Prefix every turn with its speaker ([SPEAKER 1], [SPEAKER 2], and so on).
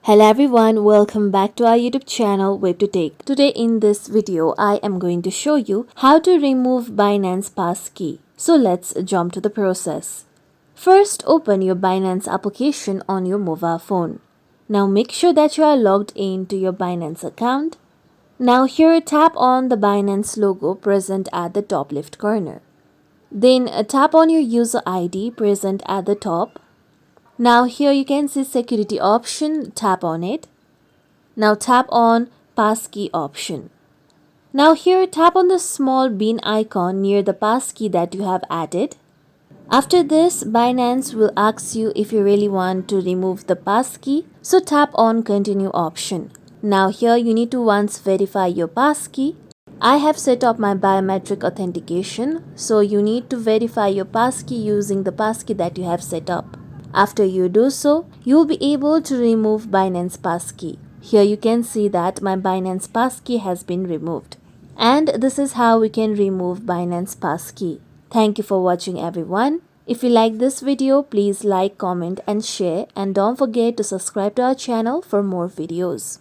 [SPEAKER 1] Hello everyone, welcome back to our YouTube channel WebToTech. Today in this video, I am going to show you how to remove Binance Passkey. So let's jump to the process. First, open your Binance application on your mobile phone. Now make sure that you are logged in to your Binance account. Now here tap on the Binance logo present at the top left corner. Then tap on your user ID present at the top. Now here you can see security option, tap on it. Now tap on passkey option. Now here tap on the small bean icon near the passkey that you have added. After this, Binance will ask you if you really want to remove the passkey, so tap on continue option. Now here you need to once verify your passkey. I have set up my biometric authentication, so you need to verify your passkey using the passkey that you have set up. After you do so, you will be able to remove Binance Passkey. Here you can see that my Binance Passkey has been removed. And this is how we can remove Binance Passkey. Thank you for watching everyone. If you like this video, please like, comment and share, and don't forget to subscribe to our channel for more videos.